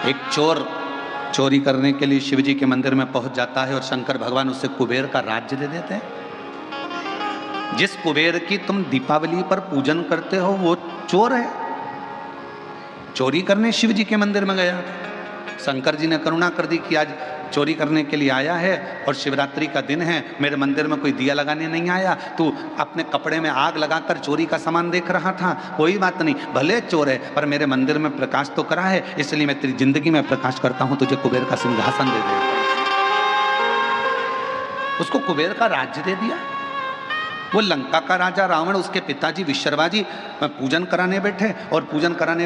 एक चोर चोरी करने के लिए शिव जी के मंदिर में पहुंच जाता है और शंकर भगवान उसे कुबेर का राज्य दे देते हैं। जिस कुबेर की तुम दीपावली पर पूजन करते हो वो चोर है, चोरी करने शिव जी के मंदिर में गया। शंकर जी ने करुणा कर दी कि आज चोरी करने के लिए आया है और शिवरात्रि का दिन है, मेरे मंदिर में कोई दिया लगाने नहीं आया, तू अपने कपड़े में आग लगाकर चोरी का सामान देख रहा था, कोई बात नहीं, भले चोर है पर मेरे मंदिर में प्रकाश तो करा है, इसलिए मैं तेरी जिंदगी में प्रकाश करता हूं, तुझे कुबेर का सिंहासन दे दे। उसको कुबेर का राज्य दे दिया। वो लंका का राजा रावण, उसके पिताजी विश्रवा जी पूजन कराने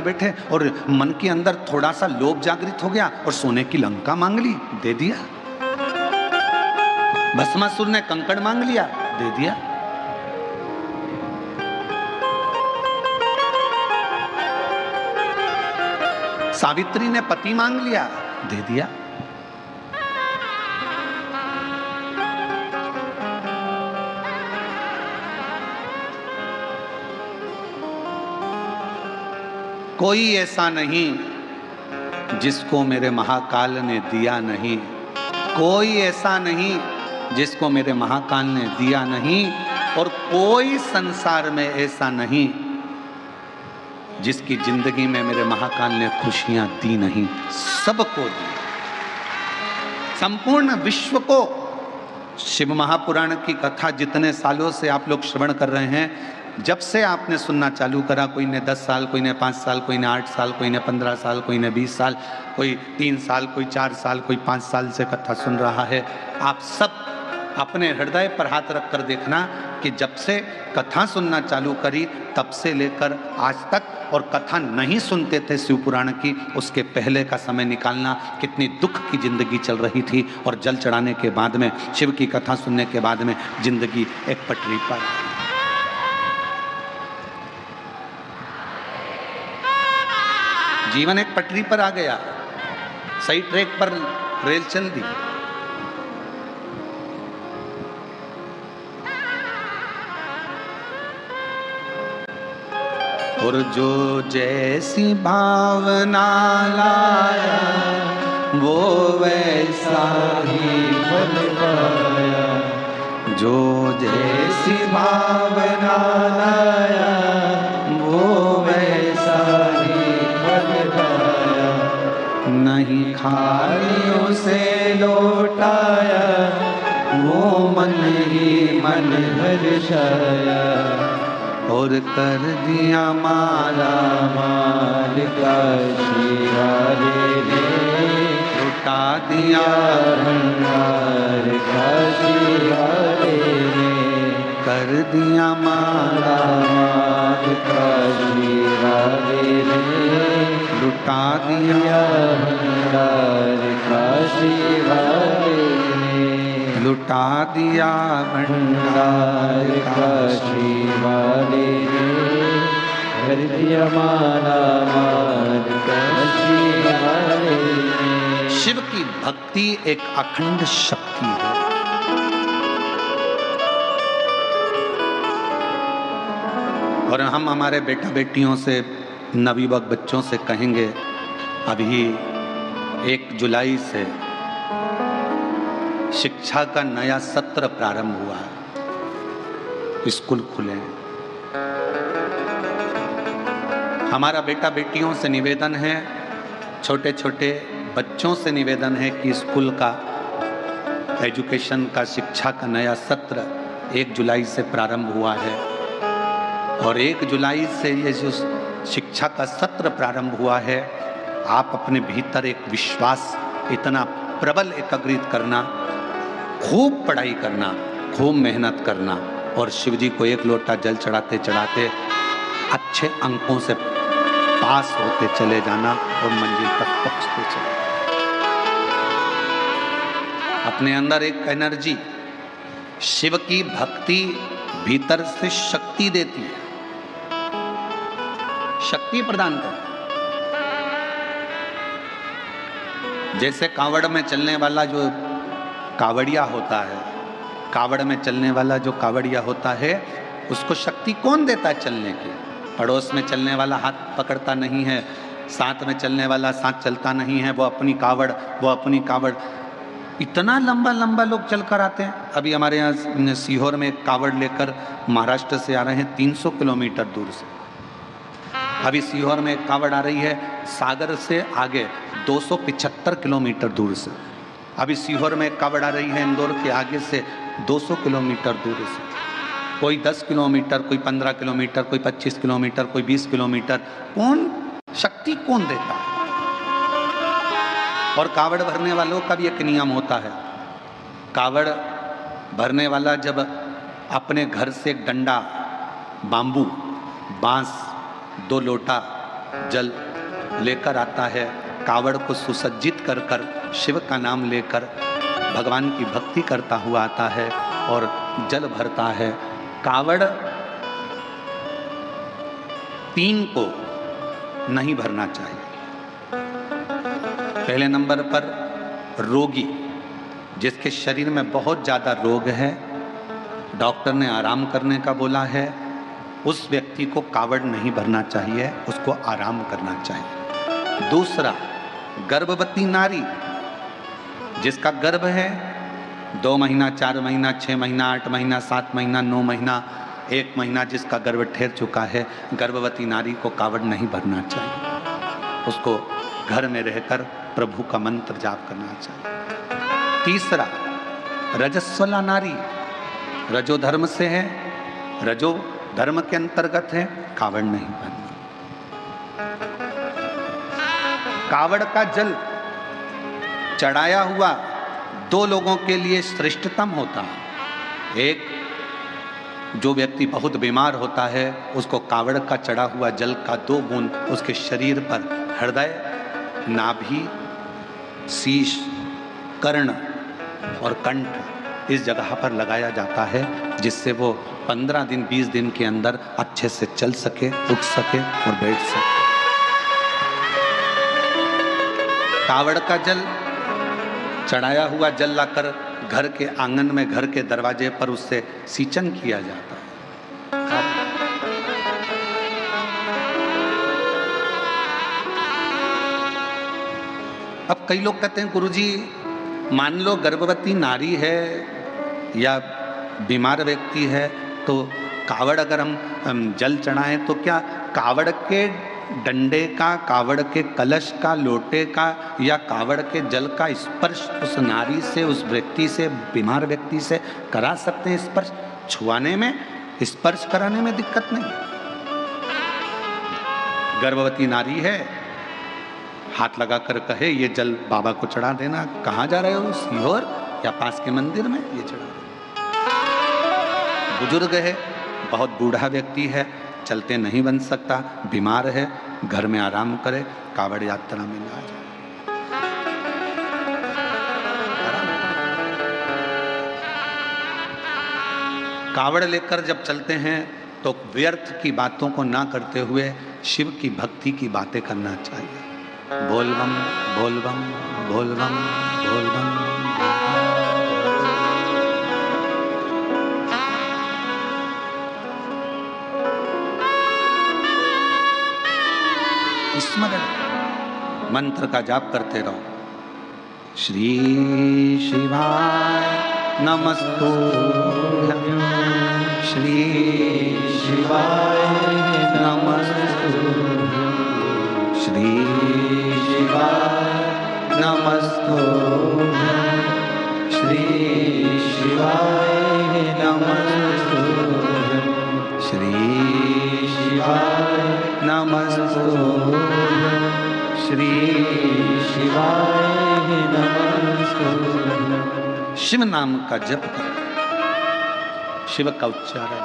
बैठे और मन के अंदर थोड़ा सा लोभ जागृत हो गया और सोने की लंका मांग ली, दे दिया। भस्मासुर ने कंकड़ मांग लिया, दे दिया। सावित्री ने पति मांग लिया, दे दिया। कोई ऐसा नहीं जिसको मेरे महाकाल ने दिया नहीं, कोई ऐसा नहीं जिसको मेरे महाकाल ने दिया नहीं, और कोई संसार में ऐसा नहीं जिसकी जिंदगी में मेरे महाकाल ने खुशियां दी नहीं, सबको दी। संपूर्ण विश्व को शिव महापुराण की कथा जितने सालों से आप लोग श्रवण कर रहे हैं, जब से आपने सुनना चालू करा, कोई ने 10 साल, कोई ने 5 साल, कोई ने 8 साल, कोई ने 15 साल, कोई ने 20 साल, कोई 3 साल, कोई 4 साल, कोई 5 साल से कथा सुन रहा है, आप सब अपने हृदय पर हाथ रख कर देखना कि जब से कथा सुनना चालू करी तब से लेकर आज तक, और कथा नहीं सुनते थे शिव पुराण की, उसके पहले का समय निकालना, कितनी दुख की जिंदगी चल रही थी, और जल चढ़ाने के बाद में, शिव की कथा सुनने के बाद में जिंदगी एक पटरी पर। जीवन एक पटरी पर आ गया, सही ट्रैक पर रेल चल दी। और जो जैसी भावना लाया वो वैसा ही फल पाया, जो जैसी भावना लाया वो वैसा ही फल पाया, नहीं खालियों से लौटाया वो मन ही मन हर्षाया, और कर दिया माला माल का शिवाले ने, लुटा दिया भंडार का शिवाले ने, कर दिया माला माल का शिवाले ने, लुटा दिया भंडार का शिवाले ने, लुटा दिया भंडार का शिवाले ने, कर दिया माला माल का शिवाले ने। शिव की भक्ति एक अखंड शक्ति है। और हम हमारे बेटा बेटियों से, नवयुवक बच्चों से कहेंगे, अभी 1 जुलाई से शिक्षा का नया सत्र प्रारंभ हुआ है, स्कूल खुले हैं। हमारा बेटा बेटियों से निवेदन है, छोटे छोटे बच्चों से निवेदन है कि स्कूल का एजुकेशन का, शिक्षा का नया सत्र 1 जुलाई से प्रारंभ हुआ है, और 1 जुलाई से ये जो शिक्षा का सत्र प्रारंभ हुआ है, आप अपने भीतर एक विश्वास इतना प्रबल एकाग्रित करना, खूब पढ़ाई करना, खूब मेहनत करना, और शिव जी को 1 लोटा जल चढ़ाते चढ़ाते अच्छे अंकों से पास होते चले जाना और मंजिल तक पहुंचते चले। अपने अंदर एक एनर्जी, शिव की भक्ति भीतर से शक्ति देती है, शक्ति प्रदान करती है। जैसे कावड़ में चलने वाला जो कावड़िया होता है, कावड़ में चलने वाला जो कावड़िया होता है, उसको शक्ति कौन देता है चलने की? पड़ोस में चलने वाला हाथ पकड़ता नहीं है, साथ में चलने वाला साथ चलता नहीं है, वो अपनी कावड़। इतना लंबा लंबा लोग चल कर आते हैं। अभी हमारे यहाँ सीहोर में कावड़ लेकर महाराष्ट्र से आ रहे हैं 300 किलोमीटर दूर से। अभी सीहोर में कावड़ आ रही है सागर से आगे 275 किलोमीटर दूर से। अभी सीहोर में कावड़ आ रही है इंदौर के आगे से 200 किलोमीटर दूर से। कोई 10 किलोमीटर, कोई 15 किलोमीटर, कोई 25 किलोमीटर, कोई 20 किलोमीटर। कौन शक्ति कौन देता है? और कावड़ भरने वालों का भी एक नियम होता है। कावड़ भरने वाला जब अपने घर से एक डंडा, बांबू, बांस, 2 लोटा जल लेकर आता है, कावड़ को सुसज्जित कर कर शिव का नाम लेकर भगवान की भक्ति करता हुआ आता है और जल भरता है। कावड़ 3 को नहीं भरना चाहिए। पहले नंबर पर रोगी, जिसके शरीर में बहुत ज़्यादा रोग है, डॉक्टर ने आराम करने का बोला है, उस व्यक्ति को कावड़ नहीं भरना चाहिए, उसको आराम करना चाहिए। दूसरा, गर्भवती नारी, जिसका गर्भ है 2 महीना, 4 महीना, 6 महीना, 8 महीना, 7 महीना, 9 महीना, 1 महीना, जिसका गर्भ ठहर चुका है, गर्भवती नारी को कावड़ नहीं भरना चाहिए। उसको घर में रहकर प्रभु का मंत्र जाप करना चाहिए। तीसरा, रजस्वला नारी, रजो धर्म से है, रजो धर्म के अंतर्गत है, कावड़ नहीं भरना। कावड़ का जल चढ़ाया हुआ 2 लोगों के लिए श्रेष्ठतम होता है। एक, जो व्यक्ति बहुत बीमार होता है, उसको कावड़ का चढ़ा हुआ जल का 2 बूंद उसके शरीर पर, हृदय, नाभि, शीश, कर्ण और कंठ, इस जगह पर लगाया जाता है, जिससे वो 15 दिन 20 दिन के अंदर अच्छे से चल सके, उठ सके और बैठ सके। कावड़ का जल, चढ़ाया हुआ जल लाकर घर के आंगन में, घर के दरवाजे पर उससे सींचन किया जाता है। अब कई लोग कहते हैं गुरुजी, मान लो गर्भवती नारी है या बीमार व्यक्ति है, तो कावड़ अगर हम जल चढ़ाएं तो क्या कावड़ के डंडे का, कावड़ के कलश का, लोटे का या कावड़ के जल का स्पर्श उस नारी से, उस व्यक्ति से, बीमार व्यक्ति से करा सकते हैं? स्पर्श छुआने में, स्पर्श कराने में दिक्कत नहीं। गर्भवती नारी है, हाथ लगाकर कहे ये जल बाबा को चढ़ा देना। कहाँ जा रहे हो? सीहोर या पास के मंदिर में ये चढ़ा देना। बुजुर्ग है, बहुत बूढ़ा व्यक्ति है, चलते नहीं बन सकता, बीमार है, घर में आराम करे, कावड़ यात्रा में ना जाए। कावड़ लेकर जब चलते हैं तो व्यर्थ की बातों को ना करते हुए शिव की भक्ति की बातें करना चाहिए। बोल बम, बोल बम, बोल बम, बोल बम। स्मरण मंत्र का जाप करते रहो। श्री शिवाय नमस्तुभ्यं, श्री शिवाय नमस्तुभ्यं, श्री शिवाय नमस्तुभ्यं, श्री शिवाय नमस्तुभ्यं, श्री शिवाय नमस्तुभ्यं, श्री शिवाय नमस्तुभ्यं। शिव नाम का जप करो, शिव का उच्चारण।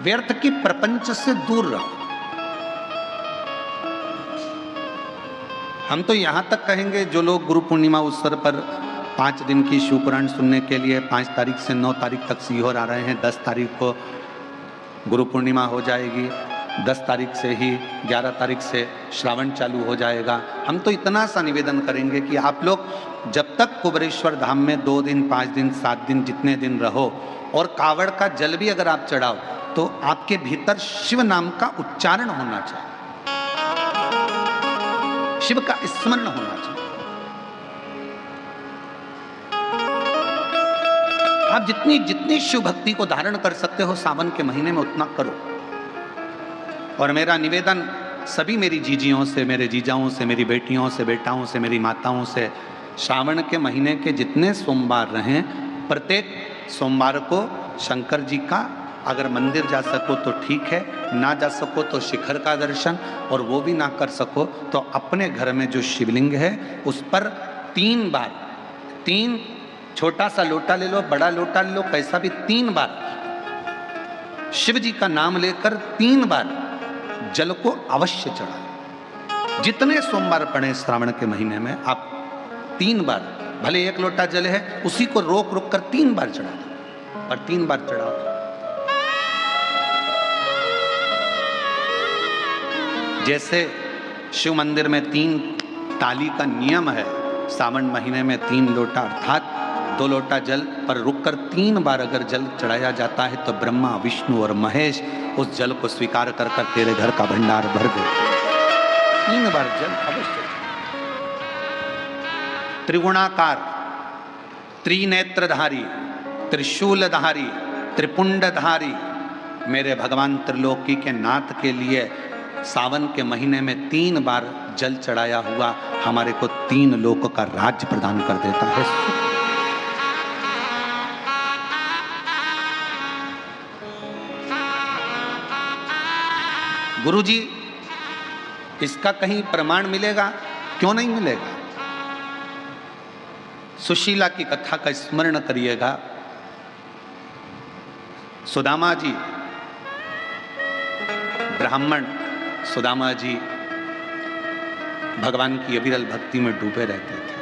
व्यर्थ की प्रपंच से दूर रहो। हम तो यहां तक कहेंगे, जो लोग गुरु पूर्णिमा अवसर पर 5 दिन की शिव पुराण सुनने के लिए 5 तारीख से 9 तारीख तक सीहोर आ रहे हैं, 10 तारीख को गुरु पूर्णिमा हो जाएगी, 10 तारीख से ही 11 तारीख से श्रावण चालू हो जाएगा। हम तो इतना सा निवेदन करेंगे कि आप लोग जब तक कुबेरेश्वर धाम में 2 दिन, 5 दिन, 7 दिन, जितने दिन रहो, और कावड़ का जल भी अगर आप चढ़ाओ तो आपके भीतर शिव नाम का उच्चारण होना चाहिए, शिव का स्मरण होना चाहिए। आप जितनी जितनी शिव भक्ति को धारण कर सकते हो सावन के महीने में उतना करो। और मेरा निवेदन सभी मेरी जीजियों से, मेरे जीजाओं से, मेरी बेटियों से, बेटाओं से, मेरी माताओं से, श्रावण के महीने के जितने सोमवार रहें, प्रत्येक सोमवार को शंकर जी का अगर मंदिर जा सको तो ठीक है, ना जा सको तो शिखर का दर्शन, और वो भी ना कर सको तो अपने घर में जो शिवलिंग है उस पर 3 बार, 3 छोटा सा लोटा ले लो, बड़ा लोटा ले लो, कैसा भी, 3 बार शिव जी का नाम लेकर 3 बार जल को अवश्य चढ़ाएं। जितने सोमवार पड़े श्रावण के महीने में आप 3 बार, भले 1 लोटा जल है उसी को रोक रोक कर 3 बार चढ़ा दो, और 3 बार चढ़ाओ। जैसे शिव मंदिर में 3 ताली का नियम है, सावन महीने में 3 लोटा अर्थात 2 लोटा जल पर रुककर 3 बार अगर जल चढ़ाया जाता है तो ब्रह्मा, विष्णु और महेश उस जल को स्वीकार कर कर तेरे घर का भंडार भर दे। 3 बार जल अवश्य। त्रिगुणाकार, त्रिनेत्रधारी, त्रिशूलधारी, त्रिपुंडधारी मेरे भगवान त्रिलोकी के नाथ के लिए सावन के महीने में 3 बार जल चढ़ाया हुआ हमारे को 3 लोक का राज्य प्रदान कर देता है। गुरुजी, इसका कहीं प्रमाण मिलेगा? क्यों नहीं मिलेगा? सुशीला की कथा का स्मरण करिएगा। सुदामा जी, ब्राह्मण सुदामा जी भगवान की अविरल भक्ति में डूबे रहते थे।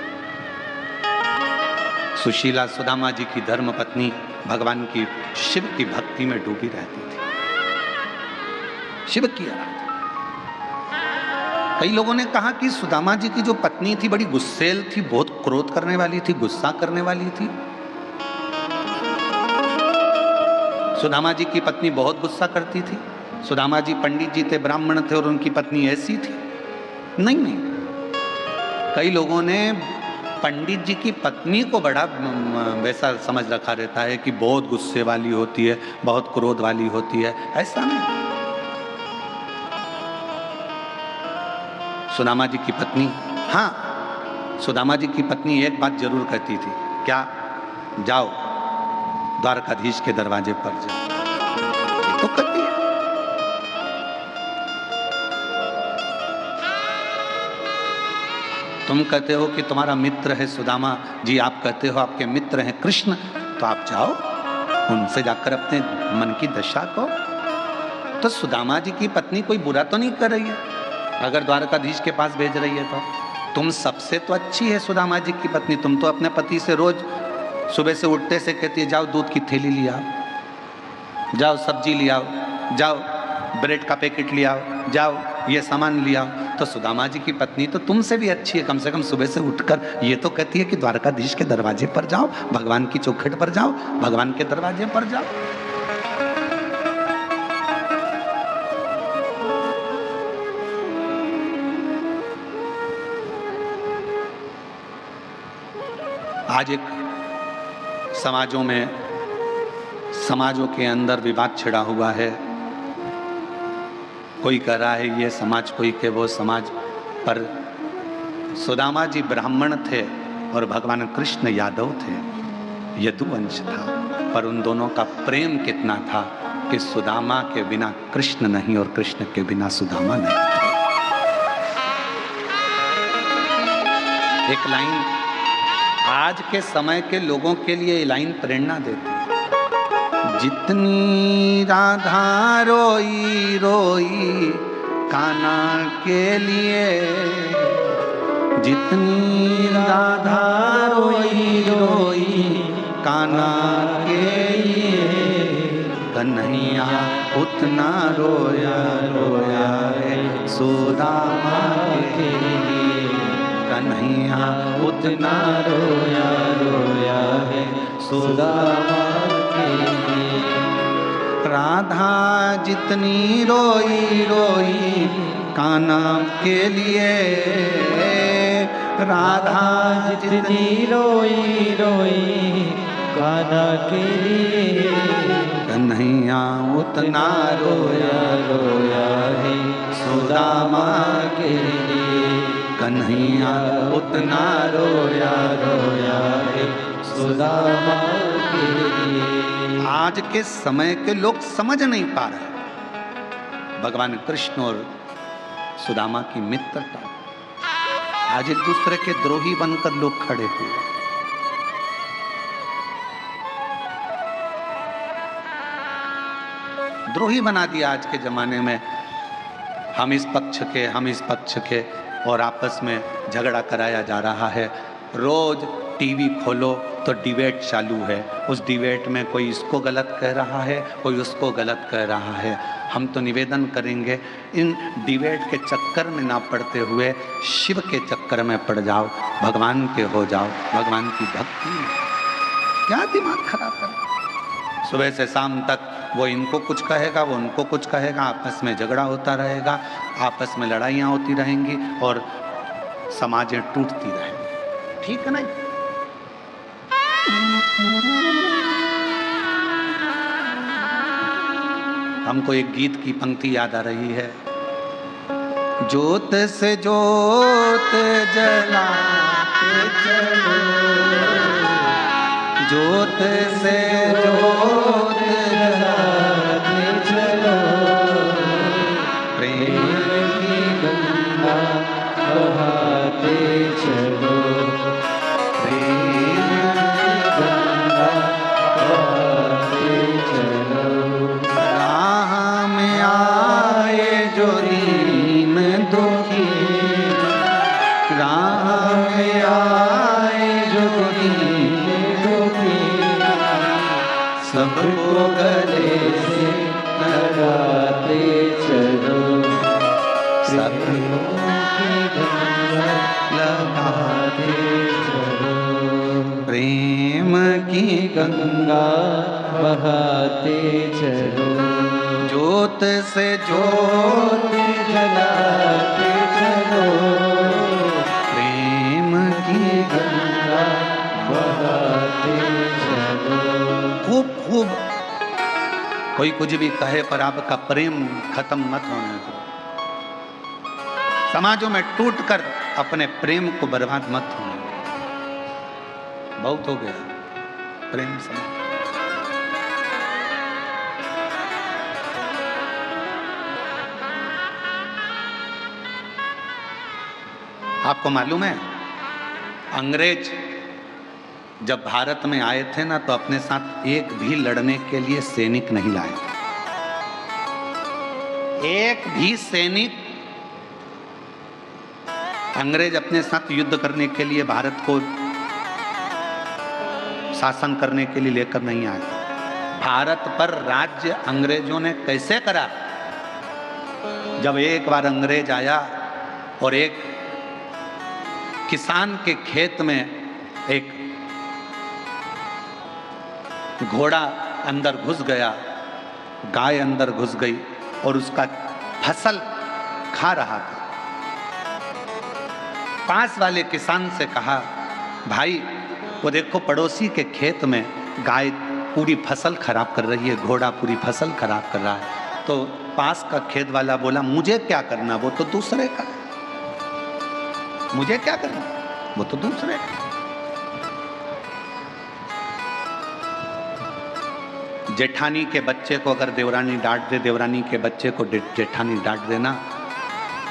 सुशीला सुदामा जी की धर्म पत्नी भगवान की शिव की भक्ति में डूबी रहती थी, शिव की आराधना। कई लोगों ने कहा कि सुदामा जी की जो पत्नी थी बड़ी गुस्सेल थी, बहुत क्रोध करने वाली थी, गुस्सा करने वाली थी। सुदामा जी की पत्नी बहुत गुस्सा करती थी। सुदामा जी पंडित जी थे, ब्राह्मण थे और उनकी पत्नी ऐसी थी? नहीं। कई लोगों ने पंडित जी की पत्नी को बड़ा वैसा समझ रखा रहता है कि बहुत गुस्से वाली होती है, बहुत क्रोध वाली होती है। ऐसा नहीं। सुदामा जी की पत्नी, हाँ, सुदामा जी की पत्नी एक बात जरूर कहती थी। क्या? जाओ द्वारकाधीश के दरवाजे पर जाओ। तो कहती है। तुम कहते हो कि तुम्हारा मित्र है सुदामा जी, आप कहते हो आपके मित्र हैं कृष्ण, तो आप जाओ उनसे जाकर अपने मन की दशा को। तो सुदामा जी की पत्नी कोई बुरा तो नहीं कर रही है अगर द्वारकाधीश के पास भेज रही है तो। तुम सबसे तो अच्छी है सुदामा जी की पत्नी। तुम तो अपने पति से रोज सुबह से उठते से कहती है जाओ दूध की थैली ले आओ, जाओ सब्जी ले आओ, जाओ ब्रेड का पैकेट ले आओ, जाओ ये सामान ले आओ। तो सुदामा जी की पत्नी तो तुमसे भी अच्छी है, कम से कम सुबह से उठकर ये तो कहती है कि द्वारकाधीश के दरवाजे पर जाओ, भगवान की चौखट पर जाओ, भगवान के दरवाजे पर जाओ। आज एक समाजों के अंदर विवाद छिड़ा हुआ है। कोई कह रहा है ये समाज, कोई के वो समाज। पर सुदामा जी ब्राह्मण थे और भगवान कृष्ण यादव थे, यदुवंश था। पर उन दोनों का प्रेम कितना था कि सुदामा के बिना कृष्ण नहीं और कृष्ण के बिना सुदामा नहीं। एक लाइन आज के समय के लोगों के लिए ये लाइन प्रेरणा देती है। जितनी राधा रोई रोई कान्हा के लिए, जितनी राधा रोई रोई कान्हा के लिए, कन्हैया उतना रोया रोया है सुदामा के लिए, कन्हैया उतना रोया रोया है सुदामा के लिए। राधा जितनी रोई रोई कान्हा के लिए, राधा जितनी रोई रोई कान्हा के लिए, कन्हैया उतना रोया रोया है सुदामा के लिए, कन्हैया उतना रोया रोया है सुदामा के लिए। आज के समय के लोग समझ नहीं पा रहे भगवान कृष्ण और सुदामा की मित्रता। आज एक दूसरे के द्रोही बनकर लोग खड़े हुए। द्रोही बना दिया आज के जमाने में, हम इस पक्ष के, हम इस पक्ष के, और आपस में झगड़ा कराया जा रहा है। रोज टीवी खोलो तो डिबेट चालू है, उस डिबेट में कोई इसको गलत कह रहा है, कोई उसको गलत कह रहा है। हम तो निवेदन करेंगे इन डिबेट के चक्कर में ना पड़ते हुए शिव के चक्कर में पड़ जाओ, भगवान के हो जाओ, भगवान की भक्ति में। क्या दिमाग खराब कर, सुबह से शाम तक वो इनको कुछ कहेगा, वो उनको कुछ कहेगा, आपस में झगड़ा होता रहेगा, आपस में लड़ाइयाँ होती रहेंगी और समाजें टूटती रहेंगी। ठीक है नहीं? हमको एक गीत की पंक्ति याद आ रही है, जोत से जोत जलाते चलो, जोत से जोत जलाते चलो, प्रेम की गंगा बहाते चलो, प्रेम गंगा बहाते चलो, राह में आए जो दीन दुखी, राह में आए जो दीन दुखी, सबको गले से लगाते चलो, सबको की गंगा लगाते चलो, प्रेम की गंगा बहाते चलो, जोत से जोत जलाते चलो, प्रेम की गंगा बहाते चलो। खूब खूब कोई कुछ भी कहे पर आपका प्रेम खत्म मत होने दो। समाजों में टूटकर अपने प्रेम को बर्बाद मत होने दो। बहुत हो गया प्रेम समाज। आपको मालूम है अंग्रेज जब भारत में आए थे ना, तो अपने साथ एक भी लड़ने के लिए सैनिक नहीं लाए। एक भी सैनिक अंग्रेज अपने साथ युद्ध करने के लिए, भारत को शासन करने के लिए लेकर नहीं आए। भारत पर राज्य अंग्रेजों ने कैसे करा? जब एक बार अंग्रेज आया और एक किसान के खेत में एक घोड़ा अंदर घुस गया, गाय अंदर घुस गई और उसका फसल खा रहा था। पास वाले किसान से कहा, भाई वो देखो पड़ोसी के खेत में गाय पूरी फसल खराब कर रही है, घोड़ा पूरी फसल खराब कर रहा है। तो पास का खेत वाला बोला, मुझे क्या करना, वो तो दूसरे का है, मुझे क्या करना, वो तो दूसरे का। जेठानी के बच्चे को अगर देवरानी डांट दे, देवरानी के बच्चे को जेठानी डांट देना,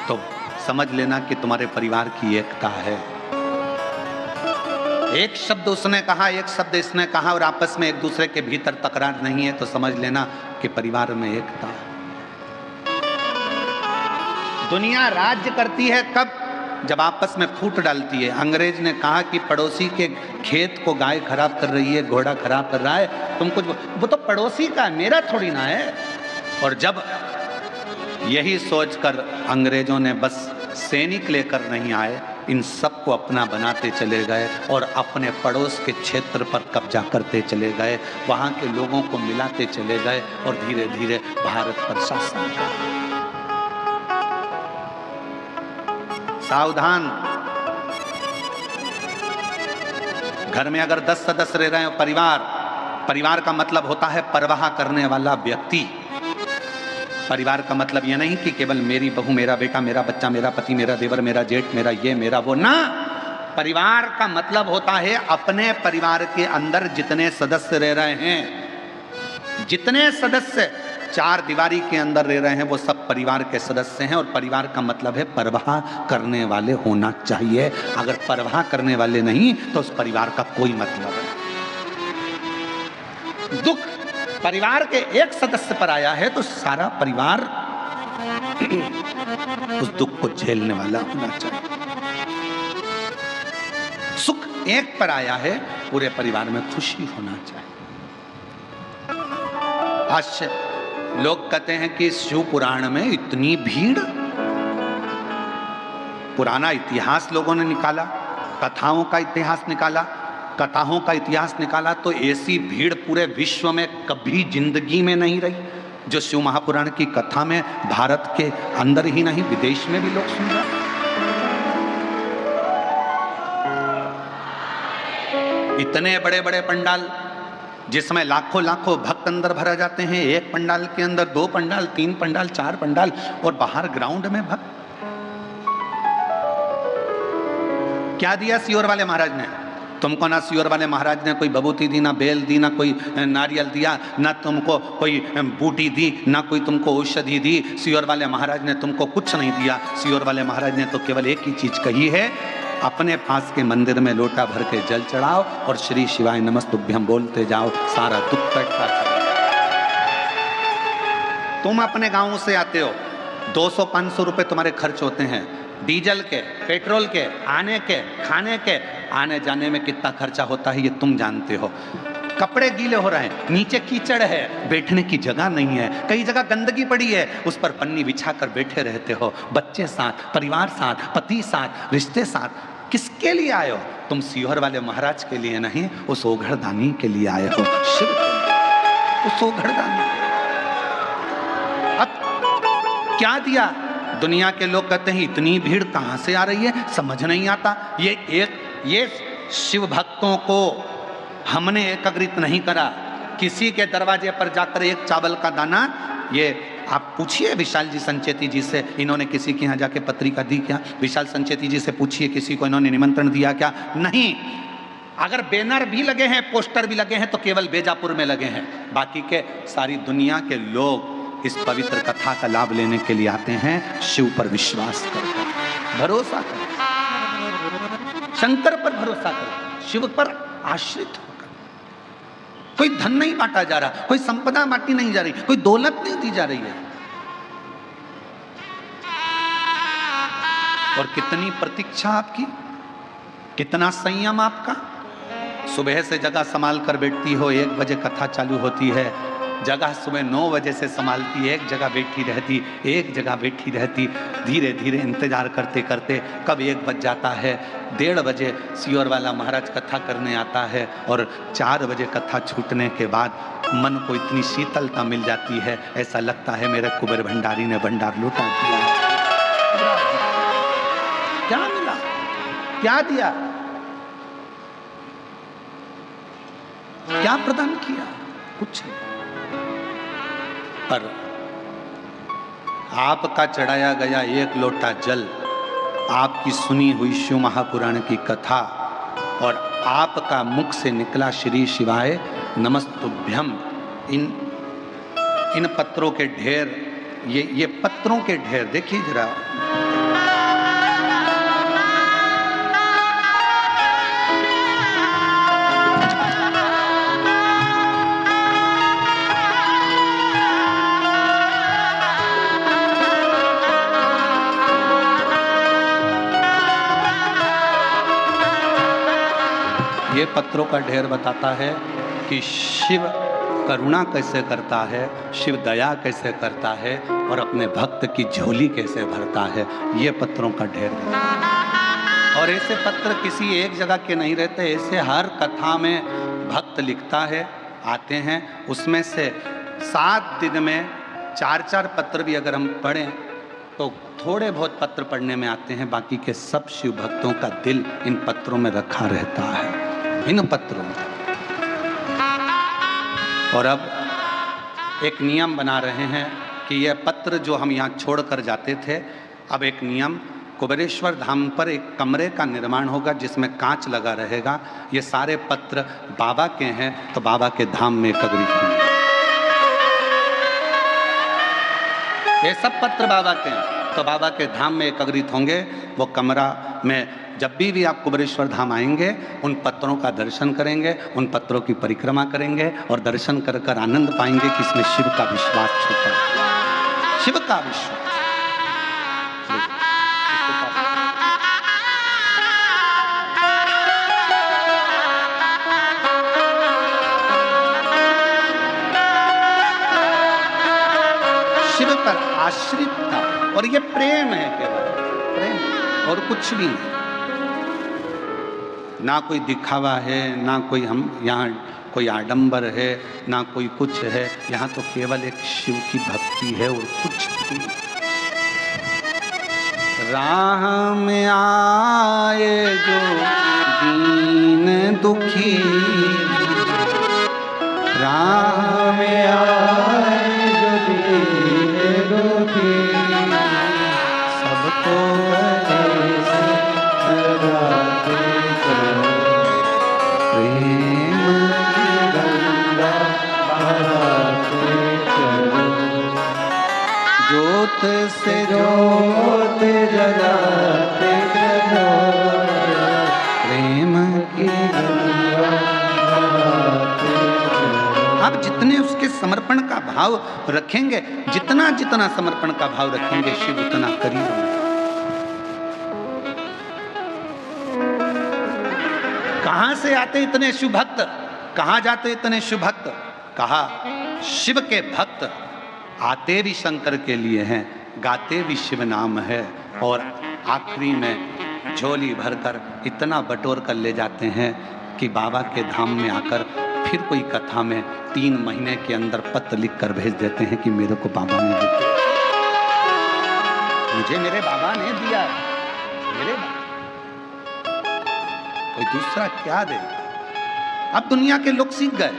तो समझ लेना कि तुम्हारे परिवार की एकता है। एक शब्द उसने कहा, एक शब्द इसने कहा और आपस में एक दूसरे के भीतर तकरार नहीं है, तो समझ लेना कि परिवार में एकता है। दुनिया राज्य करती है कब? जब आपस में फूट डालती है। अंग्रेज ने कहा कि पड़ोसी के खेत को गाय खराब कर रही है, घोड़ा खराब कर रहा है, तुम कुछ, वो तो पड़ोसी का, मेरा थोड़ी ना है। और जब यही सोचकर अंग्रेजों ने बस सैनिक लेकर नहीं आए, इन सबको अपना बनाते चले गए और अपने पड़ोस के क्षेत्र पर कब्जा करते चले गए, वहाँ के लोगों को मिलाते चले गए और धीरे धीरे भारत पर शासन किया। सावधान, घर में अगर 10 सदस्य रह रहे हो, परिवार का मतलब होता है परवाह करने वाला व्यक्ति। परिवार का मतलब यह नहीं कि केवल मेरी बहू, मेरा बेटा, मेरा बच्चा, मेरा पति, मेरा देवर, मेरा जेठ, मेरा ये, मेरा वो, ना। परिवार का मतलब होता है अपने परिवार के अंदर जितने सदस्य रह रहे हैं, जितने सदस्य 4 दीवारी के अंदर रह रहे हैं, वो सब परिवार के सदस्य हैं। और परिवार का मतलब है परवाह करने वाले होना चाहिए। अगर परवाह करने वाले नहीं तो उस परिवार का कोई मतलब नहीं। दुख परिवार के एक सदस्य पर आया है तो सारा परिवार उस दुख को झेलने वाला होना चाहिए। सुख एक पर आया है, पूरे परिवार में खुशी होना चाहिए। आज लोग कहते हैं कि शिव पुराण में इतनी भीड़, पुराना इतिहास लोगों ने निकाला, कथाओं का इतिहास निकाला, कथाओं का इतिहास निकाला तो ऐसी भीड़ पूरे विश्व में कभी जिंदगी में नहीं रही जो शिव महापुराण की कथा में भारत के अंदर ही नहीं विदेश में भी लोग सुन रहे हैं। इतने बड़े बड़े पंडाल जिसमें लाखों लाखों भक्त अंदर भरा जाते हैं, एक पंडाल के अंदर 2 पंडाल, 3 पंडाल, 4 पंडाल, और बाहर ग्राउंड में भक्त। क्या दिया सियोर वाले महाराज ने तुमको? ना सियोर वाले महाराज ने कोई बबूती दी, ना बेल दी, ना कोई नारियल दिया, ना तुमको कोई बूटी दी, ना कोई तुमको औषधि दी। सियोर वाले महाराज ने तुमको कुछ नहीं दिया। सियोर वाले महाराज ने तो केवल एक ही चीज कही है, अपने पास के मंदिर में लोटा भर के जल चढ़ाओ और श्री शिवाय नमस्तुभ्यं बोलते जाओ, सारा दुख कटता चला। तुम अपने गांव से आते हो, 200-500 रुपए तुम्हारे खर्च होते हैं, डीजल के, पेट्रोल के, आने के, खाने के, आने जाने में कितना खर्चा होता है ये तुम जानते हो। कपड़े गीले हो रहे हैं, नीचे कीचड़ है, बैठने की जगह नहीं है, कई जगह गंदगी पड़ी है, उस पर पन्नी बिछाकर बैठे रहते हो, बच्चे साथ, परिवार साथ, पति साथ, रिश्ते साथ। किसके लिए आए हो? तुम सियोर वाले महाराज के लिए नहीं, उस ओघड़दानी के लिए आए हो, शिव के लिए, उस ओघड़दानी। अब क्या दिया? दुनिया के लोग कहते हैं इतनी भीड़ कहां से आ रही है, समझ नहीं आता। ये शिव भक्तों को हमने एकत्रित नहीं करा। किसी के दरवाजे पर जाकर एक चावल का दाना, ये आप पूछिए विशाल जी संचेती जी से, इन्होंने किसी के यहाँ जाके पत्रिका दी क्या? विशाल संचेती जी से पूछिए किसी को इन्होंने निमंत्रण दिया क्या? नहीं। अगर बैनर भी लगे हैं, पोस्टर भी लगे हैं तो केवल बेजापुर में लगे हैं, बाकी के सारी दुनिया के लोग इस पवित्र कथा का लाभ लेने के लिए आते हैं। शिव पर विश्वास करकर, भरोसा कर, शंकर पर भरोसा कर, शिव पर आश्रित होकर। कोई धन नहीं बांटा जा रहा, कोई संपदा बांटी नहीं जा रही, कोई दौलत नहीं दी जा रही है। और कितनी प्रतीक्षा आपकी, कितना संयम आपका। सुबह से जगह संभाल कर बैठती हो, 1 बजे कथा चालू होती है, जगह सुबह 9 बजे से संभालती, एक जगह बैठी रहती, धीरे धीरे इंतजार करते करते कब 1 बज जाता है, 1:30 बजे सियोर वाला महाराज कथा करने आता है और 4 बजे कथा छूटने के बाद मन को इतनी शीतलता मिल जाती है, ऐसा लगता है मेरे कुबेर भंडारी ने भंडार लूटा दिया। क्या मिला, क्या दिया, क्या प्रदान किया? कुछ नहीं। पर आपका चढ़ाया गया 1 लोटा जल, आपकी सुनी हुई शिव महापुराण की कथा और आपका मुख से निकला श्री शिवाय नमस्तुभ्यम, इन पत्रों के ढेर, ये पत्रों के ढेर देखिए जरा। ये पत्रों का ढेर बताता है कि शिव करुणा कैसे करता है, शिव दया कैसे करता है और अपने भक्त की झोली कैसे भरता है। ये पत्रों का ढेर बताता है। और ऐसे पत्र किसी एक जगह के नहीं रहते, ऐसे हर कथा में भक्त लिखता है, आते हैं। उसमें से 7 दिन में 4-4 पत्र भी अगर हम पढ़ें तो थोड़े बहुत पत्र पढ़ने में आते हैं, बाकी के सब शिव भक्तों का दिल इन पत्रों में रखा रहता है, इन पत्रों में। और अब एक नियम बना रहे हैं कि यह पत्र जो हम यहाँ छोड़ कर जाते थे, अब एक नियम, कुबेरेश्वर धाम पर एक कमरे का निर्माण होगा जिसमें कांच लगा रहेगा। ये सारे पत्र बाबा के हैं तो बाबा के धाम में एकत्रित होंगे। ये सब पत्र बाबा के हैं तो बाबा के धाम में एकत्रित होंगे। वो कमरा में जब भी आप कुबेरेश्वर धाम आएंगे, उन पत्रों का दर्शन करेंगे, उन पत्रों की परिक्रमा करेंगे और दर्शन कर कर आनंद पाएंगे कि इसमें शिव का विश्वास छुपा है, शिव का विश्वास। शिव पर आश्रित था और ये प्रेम है, केवल प्रेम और कुछ भी नहीं। ना कोई दिखावा है, ना कोई हम यहाँ कोई आडंबर है, ना कोई कुछ है। यहाँ तो केवल एक शिव की भक्ति है और कुछ भी। राह में आए जो दीन दुखी, राह में आए जो दीन दुखी, सबको ज्योत से ज्योत जलाते चलो, प्रेम की गंगा बहाते चलो। आप जितने उसके समर्पण का भाव रखेंगे, जितना जितना समर्पण का भाव रखेंगे, शिव उतना करीब होंगे। कहां से आते इतने शिव भक्त, कहां जाते इतने शिव भक्त? कहा शिव के भक्त आते भी शंकर के लिए हैं, गाते भी शिव नाम है, और आखिरी में झोली भरकर इतना बटोर कर ले जाते हैं कि बाबा के धाम में आकर फिर कोई कथा में 3 महीने के अंदर पत्र लिख कर भेज देते हैं कि मेरे को बाबा ने दिया, मुझे मेरे बाबा ने दिया, मेरे कोई दूसरा क्या दे। अब दुनिया के लोग सीख गए।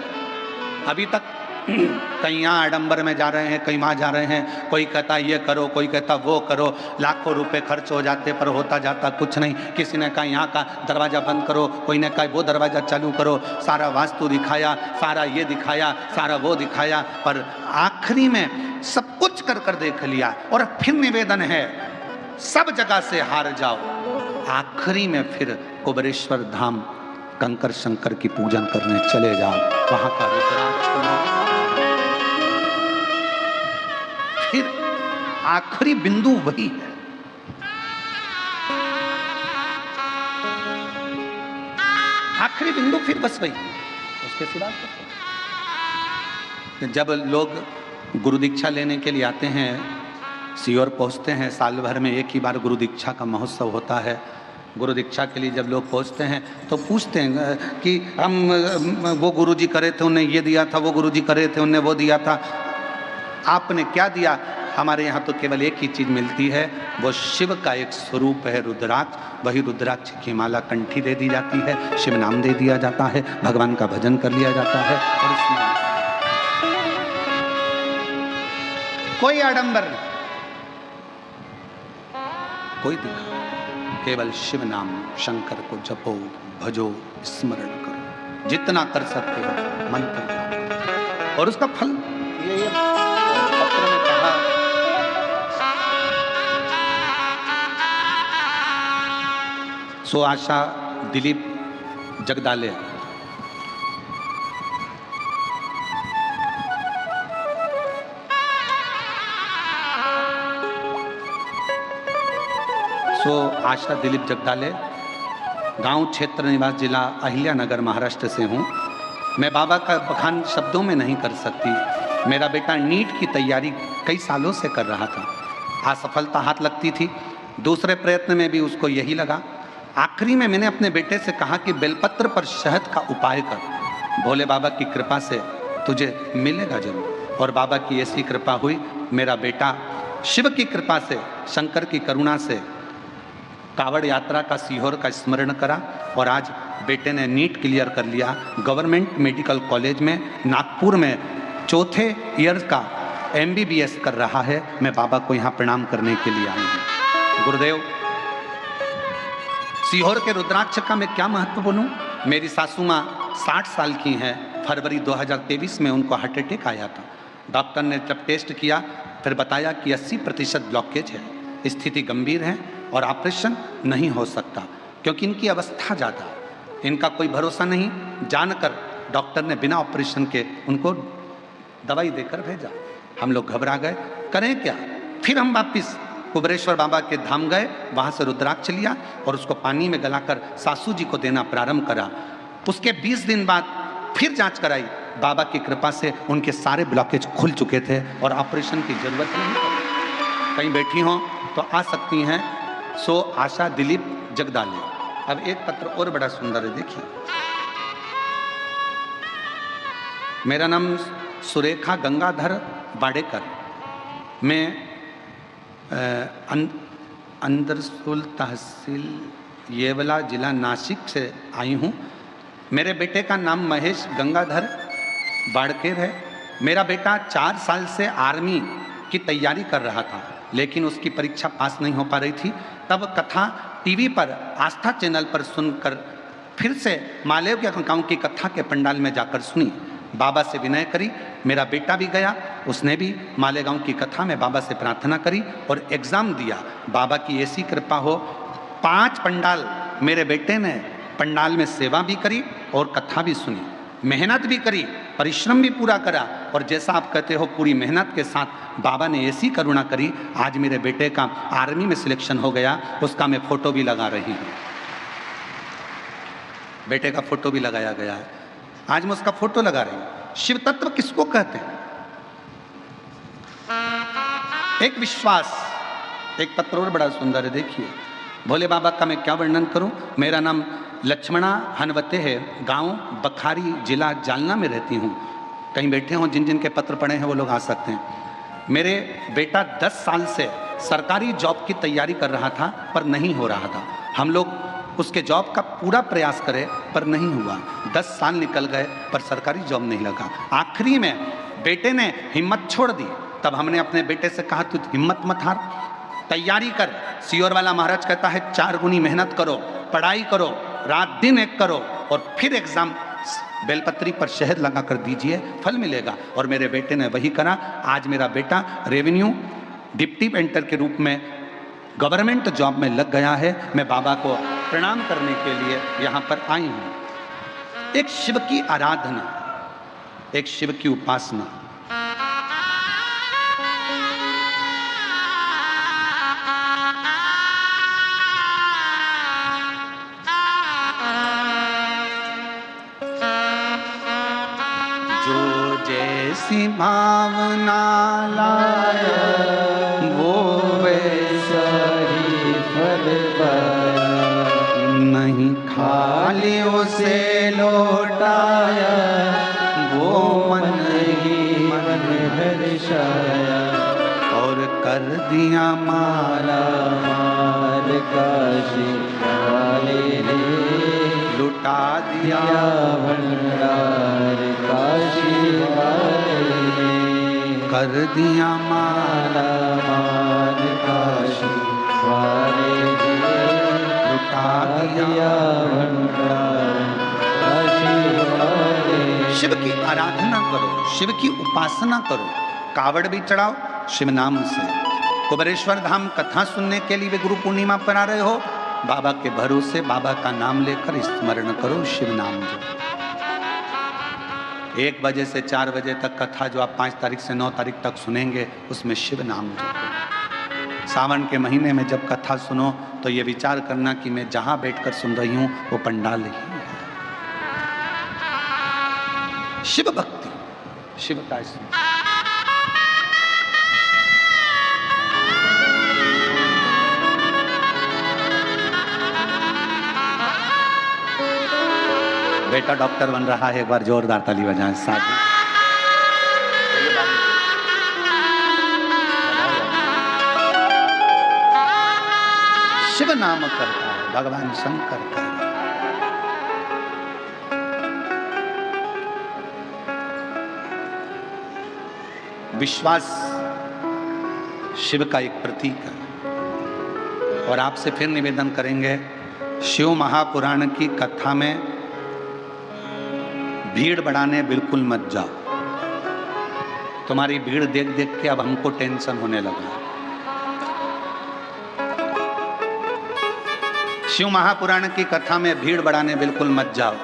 अभी तक कहीं यहाँ आडंबर में जा रहे हैं, कहीं वहाँ जा रहे हैं, कोई कहता ये करो, कोई कहता वो करो, लाखों रुपए खर्च हो जाते पर होता जाता कुछ नहीं। किसी ने कहा यहाँ का दरवाज़ा बंद करो, कोई ने कहा वो दरवाज़ा चालू करो, सारा वास्तु दिखाया, सारा ये दिखाया, सारा वो दिखाया, पर आखिरी में सब कुछ कर कर देख लिया और फिर निवेदन है सब जगह से हार जाओ, आखिरी में फिर कुबेरेश्वर धाम कंकर शंकर की पूजन करने चले जाओ, वहां का रुद्राक्ष, फिर आखिरी बिंदु वही है। आखिरी बिंदु फिर बस वही, उसके सिवा जब लोग गुरु दीक्षा लेने के लिए आते हैं, सीहोर पहुंचते हैं, साल भर में एक ही बार गुरु दीक्षा का महोत्सव होता है। गुरु दीक्षा के लिए जब लोग पहुंचते हैं तो पूछते हैं कि हम वो गुरुजी करे थे उन्हें ये दिया था, वो गुरुजी करे थे उन्हें वो दिया था, आपने क्या दिया? हमारे यहाँ तो केवल एक ही चीज़ मिलती है, वो शिव का एक स्वरूप है रुद्राक्ष। वही रुद्राक्ष की माला कंठी दे दी जाती है, शिव नाम दे दिया जाता है, भगवान का भजन कर लिया जाता है, और इसमें कोई आडंबर नहीं, कोई दिखा, केवल शिव नाम शंकर को जपो, भजो, स्मरण करो, जितना कर सकते हो मंत्र करो, और उसका फल ये पत्र में कहा। सो आशा दिलीप जगदाले, आशा दिलीप जगदाले, गांव क्षेत्र निवास, जिला अहिल्यानगर, महाराष्ट्र से हूँ। मैं बाबा का बखान शब्दों में नहीं कर सकती। मेरा बेटा नीट की तैयारी कई सालों से कर रहा था, असफलता हाथ लगती थी, दूसरे प्रयत्न में भी उसको यही लगा आखिरी में मैंने अपने बेटे से कहा कि बेलपत्र पर शहद का उपाय कर, भोले बाबा की कृपा से तुझे मिलेगा जरूर। और बाबा की ऐसी कृपा हुई, मेरा बेटा शिव की कृपा से, शंकर की करुणा से कावड़ यात्रा का सीहोर का स्मरण करा और आज बेटे ने नीट क्लियर कर लिया। गवर्नमेंट मेडिकल कॉलेज में नागपुर में चौथे ईयर का MBBS कर रहा है। मैं बाबा को यहाँ प्रणाम करने के लिए आई हूँ। गुरुदेव, सीहोर के रुद्राक्ष का मैं क्या महत्व बोलूं। मेरी सासू माँ 60 साल की हैं। फरवरी 2023 में उनको हार्ट अटैक आया था। डॉक्टर ने जब टेस्ट किया फिर बताया कि 80% ब्लॉकेज है, स्थिति गंभीर है और ऑपरेशन नहीं हो सकता क्योंकि इनकी अवस्था ज़्यादा है, इनका कोई भरोसा नहीं। जानकर डॉक्टर ने बिना ऑपरेशन के उनको दवाई देकर भेजा। हम लोग घबरा गए, करें क्या। फिर हम वापिस कुबरेश्वर बाबा के धाम गए, वहाँ से रुद्राक्ष लिया और उसको पानी में गलाकर सासू जी को देना प्रारंभ करा। उसके 20 दिन बाद फिर जांच कराई। बाबा की कृपा से उनके सारे ब्लॉकेज खुल चुके थे और ऑपरेशन की जरूरत नहीं पड़ी। कहीं बैठी हों तो आ सकती हैं। सो आशा दिलीप जगदाले। अब एक पत्र और बड़ा सुंदर है, देखिए। मेरा नाम सुरेखा गंगाधर बाडेकर। मैं अंदरसुल तहसील येवला जिला नासिक से आई हूँ। मेरे बेटे का नाम महेश गंगाधर बाड़केर है। मेरा बेटा 4 साल से आर्मी की तैयारी कर रहा था, लेकिन उसकी परीक्षा पास नहीं हो पा रही थी। तब कथा टीवी पर आस्था चैनल पर सुनकर फिर से मालेव के गांव की कथा के पंडाल में जाकर सुनी। बाबा से विनय करी, मेरा बेटा भी गया, उसने भी मालेगांव की कथा में बाबा से प्रार्थना करी और एग्ज़ाम दिया। बाबा की ऐसी कृपा हो, 5 पंडाल मेरे बेटे ने पंडाल में सेवा भी करी और कथा भी सुनी, मेहनत भी करी, परिश्रम भी पूरा करा। और जैसा आप कहते हो पूरी मेहनत के साथ बाबा ने ऐसी करुणा करी, आज मेरे बेटे का आर्मी में सिलेक्शन हो गया। उसका मैं फोटो भी लगा रही हूँ, बेटे का फोटो भी लगाया गया है। आज मैं उसका फोटो लगा रही हूं। शिव तत्व किसको कहते हैं? एक विश्वास। एक पत्र और बड़ा सुंदर है, देखिए। भोले बाबा का मैं क्या वर्णन करूं। मेरा नाम लक्ष्मणा हनवते है, गांव बखारी, जिला जालना में रहती हूं। कहीं बैठे हों, जिन जिन के पत्र पढ़े हैं वो लोग आ सकते हैं। मेरे बेटा 10 साल से सरकारी जॉब की तैयारी कर रहा था पर नहीं हो रहा था। हम लोग उसके जॉब का पूरा प्रयास करे पर नहीं हुआ। 10 साल निकल गए पर सरकारी जॉब नहीं लगा। आखिरी में बेटे ने हिम्मत छोड़ दी। तब हमने अपने बेटे से कहा, तू हिम्मत मत हार, तैयारी कर। सीहोर वाला महाराज कहता है 4 गुनी मेहनत करो, पढ़ाई करो, रात दिन एक करो और फिर एग्जाम बेलपत्री पर शहद लगा कर दीजिए, फल मिलेगा। और मेरे बेटे ने वही करा। आज मेरा बेटा रेवेन्यू डिप्टी पेंटर के रूप में गवर्नमेंट जॉब में लग गया है। मैं बाबा को प्रणाम करने के लिए यहाँ पर आई हूँ। एक शिव की आराधना, एक शिव की उपासना। जो जैसी भावना लाया वो वैसा ही फल पाया, नहीं खाली उसे लौटाया, वो मन ही मन हर्षाया, और कर दिया माला माल काशी वाले ने, लुटा दिया दिया भंडार काशी वाले ने, कर दिया माला माल काशी वाले ने, लुटा दिया। दिया भंडार काशी वाले। शिव की आराधना करो, शिव की उपासना करो, कावड़ भी चढ़ाओ शिव नाम से। कुबरेश्वर धाम कथा सुनने के लिए भी गुरु पूर्णिमा पर आ रहे हो, बाबा के भरोसे बाबा का नाम लेकर स्मरण करो, शिव नाम जो 1 बजे से 4 बजे तक कथा जो आप 5 तारीख से 9 तारीख तक सुनेंगे, उसमें शिव नाम जो। सावन के महीने में जब कथा सुनो तो ये विचार करना कि मैं जहां बैठकर सुन रही हूं वो पंडाल ही है। शिव भक्ति, शिव का स्मरण। बेटा डॉक्टर बन रहा है, एक बार जोरदार ताली बजाएं साथ। शिव नाम करता है, भगवान शंकर का विश्वास शिव का एक प्रतीक है। और आपसे फिर निवेदन करेंगे, शिव महापुराण की कथा में भीड़ बढ़ाने बिल्कुल मत जाओ। तुम्हारी भीड़ देख देख के अब हमको टेंशन होने लगा। शिव महापुराण की कथा में भीड़ बढ़ाने बिल्कुल मत जाओ।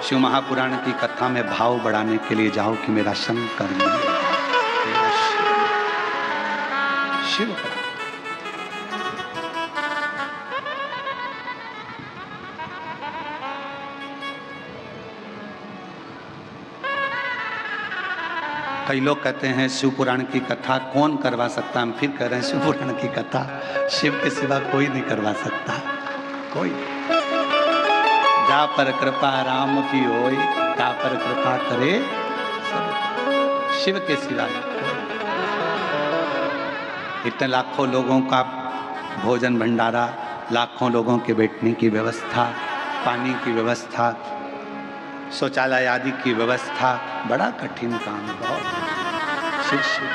शिव महापुराण की कथा में भाव बढ़ाने के लिए जाओ कि मेरा शंकर मिले, मेरा शिव। कई लोग कहते हैं शिव पुराण की कथा कौन करवा सकता। हम फिर कह रहे हैं, शिव पुराण की कथा शिव के सिवा कोई नहीं करवा सकता, कोई। जा पर कृपा राम की होई, जा पर कृपा करे सब, शिव के सिवा। इतने लाखों लोगों का भोजन भंडारा, लाखों लोगों के बैठने की व्यवस्था, पानी की व्यवस्था, शौचालय आदि की व्यवस्था, बड़ा कठिन काम है, बहुत। शिव शिव।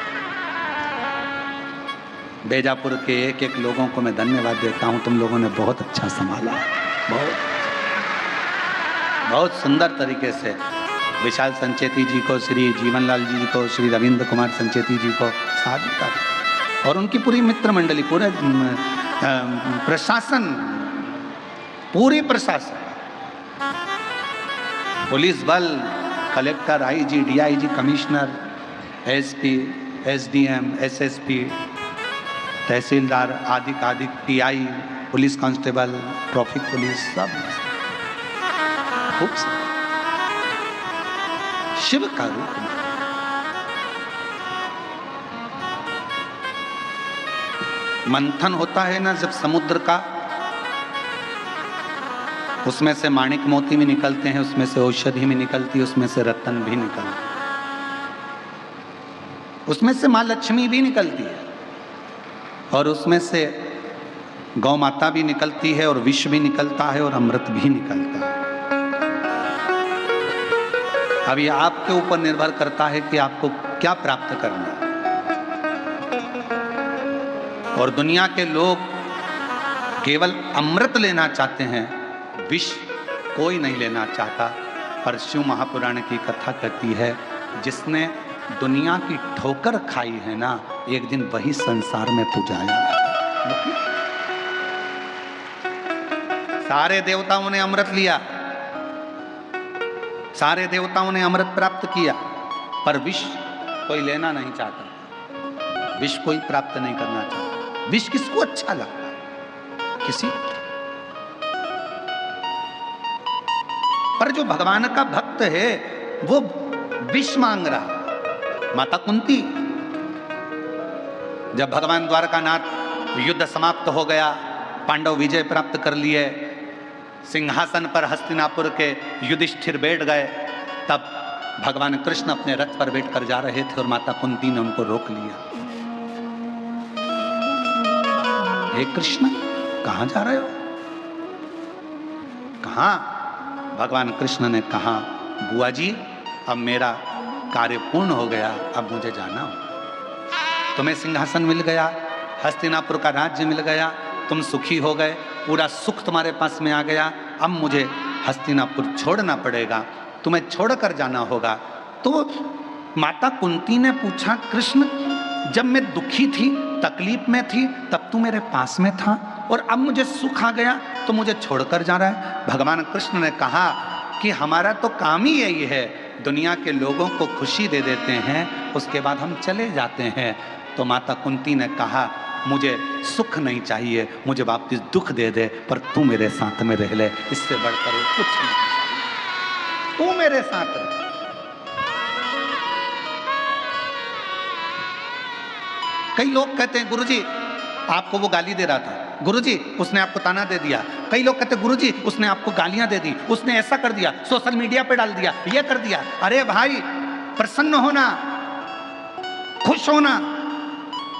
बेजापुर के एक एक लोगों को मैं धन्यवाद देता हूं, तुम लोगों ने बहुत अच्छा संभाला, बहुत सुंदर तरीके से। विशाल संचेती जी को, श्री जीवनलाल जी को, श्री रविंद्र कुमार संचेती जी को साधुता, और उनकी पूरी मित्र मंडली, पूरे प्रशासन, पूरी प्रशासन, पुलिस बल, collector, IG, DIG, commissioner, SP, SDM, SSP, तहसीलदार, आदि PI, police constable, traffic police, सब खूब शिव का रूप। मंथन होता है ना जब समुद्र का, उसमें से माणिक मोती भी निकलते हैं, उसमें से औषधि भी निकलती है, उसमें से रत्न भी निकलते, उसमें से माँ लक्ष्मी भी निकलती है, और उसमें से गौ माता भी निकलती है, और विष भी निकलता है, और अमृत भी निकलता है। अब ये आपके ऊपर निर्भर करता है कि आपको क्या प्राप्त करना है। और दुनिया के लोग केवल अमृत लेना चाहते हैं, विष कोई नहीं लेना चाहता। पर शिव महापुराण की कथा कहती है, जिसने दुनिया की ठोकर खाई है ना, एक दिन वही संसार में पुजाया। सारे देवताओं ने अमृत लिया, सारे देवताओं ने अमृत प्राप्त किया, पर विष कोई लेना नहीं चाहता, विष कोई प्राप्त नहीं करना चाहता। विष किसको अच्छा लगता है? किसी। पर जो भगवान का भक्त है वो विष मांग रहा। माता कुंती, जब भगवान द्वारकानाथ युद्ध समाप्त हो गया, पांडव विजय प्राप्त कर लिए, सिंहासन पर हस्तिनापुर के युधिष्ठिर बैठ गए, तब भगवान कृष्ण अपने रथ पर बैठकर जा रहे थे और माता कुंती ने उनको रोक लिया। हे कृष्ण, कहां जा रहे हो? कहां? भगवान कृष्ण ने कहा, बुआ जी अब मेरा कार्य पूर्ण हो गया, अब मुझे जाना हो। तुम्हें सिंहासन मिल गया, हस्तिनापुर का राज्य मिल गया, तुम सुखी हो गए, पूरा सुख तुम्हारे पास में आ गया, अब मुझे हस्तिनापुर छोड़ना पड़ेगा, तुम्हें छोड़कर जाना होगा। तो माता कुंती ने पूछा, कृष्ण जब मैं दुखी थी, तकलीफ में थी, तब तू मेरे पास में था, और अब मुझे सुख आ गया तो मुझे छोड़कर जा रहा है। भगवान कृष्ण ने कहा कि हमारा तो काम ही यही है, दुनिया के लोगों को खुशी दे देते हैं, उसके बाद हम चले जाते हैं। तो माता कुंती ने कहा, मुझे सुख नहीं चाहिए, मुझे वापस दुख दे दे, पर तू मेरे साथ में रह ले, इससे बढ़कर कुछ नहीं, तू मेरे साथ रह। कई लोग कहते हैं, गुरुजी आपको वो गाली दे रहा था, गुरुजी उसने आपको ताना दे दिया। कई लोग कहते गुरुजी उसने आपको गालियां दे दी, उसने ऐसा कर दिया, सोशल मीडिया पे डाल दिया, ये कर दिया। अरे भाई प्रसन्न होना, खुश होना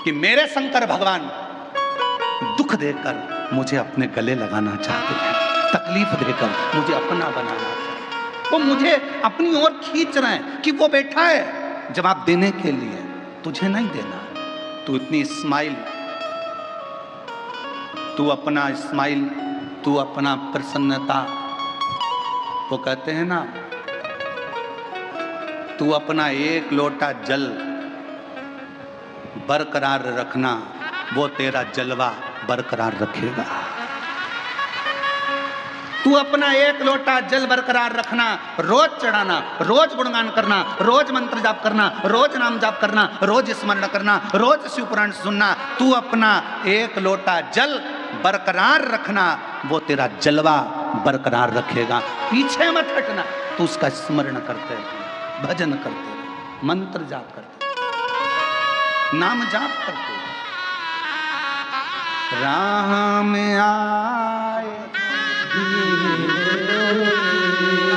कि मेरे शंकर भगवान दुख देकर मुझे अपने गले लगाना चाहते हैं, तकलीफ देकर मुझे अपना बनाना चाहते हैं। वो मुझे अपनी ओर खींच रहे हैं कि वो बैठा है जवाब देने के लिए, तुझे नहीं देना। तू इतनी स्माइल, तू अपना स्माइल, तू अपना प्रसन्नता, वो कहते हैं ना तू अपना एक लोटा जल बरकरार रखना, वो तेरा जलवा बरकरार रखेगा। तू अपना एक लोटा जल बरकरार रखना, रोज चढ़ाना, रोज गुणगान करना, रोज मंत्र जाप करना, रोज नाम जाप करना, रोज स्मरण करना, रोज शिव पुराण सुनना। तू अपना एक लोटा जल बरकरार रखना, वो तेरा जलवा बरकरार रखेगा। पीछे मत हटना, तू उसका स्मरण करते रहे, भजन करते रहे, मंत्र जाप करते रहे, नाम जाप करते रहे। राह में आए,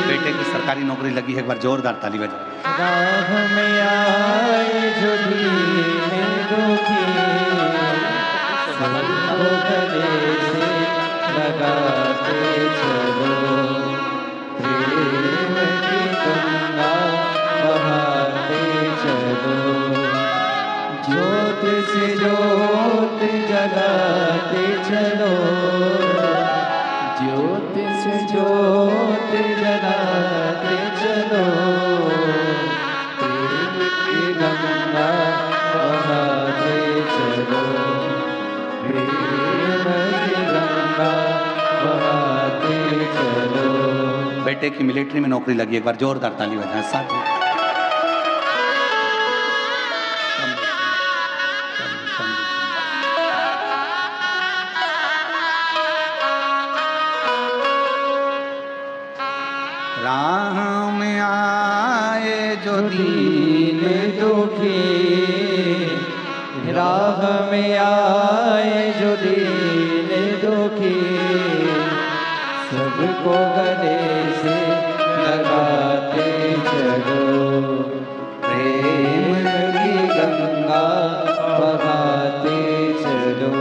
बेटे की सरकारी नौकरी लगी है, एक बार जोरदार ताली बजाओ। राह में आए जो दीन दुखी, सबको गले से लगाते चलो, प्रेम की गंगा बहाते चलो, ज्योत से ज्योत जगाते चलो, ज्योत से ज्योत जगाते चलो, प्रेम की गंगा बहाते चलो, प्रेम की गंगा बहाते चलो। बेटे की मिलिट्री में नौकरी लगी, एक बार जोरदार ताली बजाएं साथ में। राह में आए जो दीन दुखी, राह में आए जो दीन दुखी, सबको गले से लगाते चलो, प्रेम की गंगा बहाते चलो।